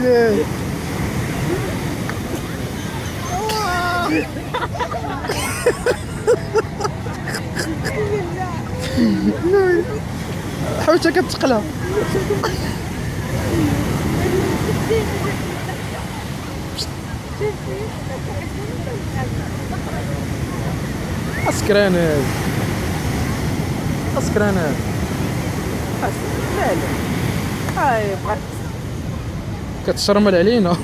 ويلي. حوتها كتقلع. اسكرانه اسكرانه. لا هاي بغات كتشرمل علينا.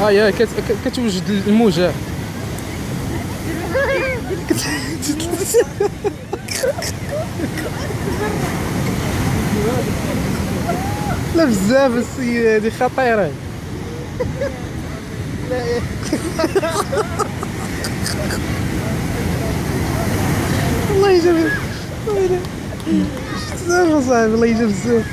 يا كتوجد الموجه. لا بزاف السيدة هادي خطيرة. والله جاب بزاف اصاحبي، والله جاب بزاف.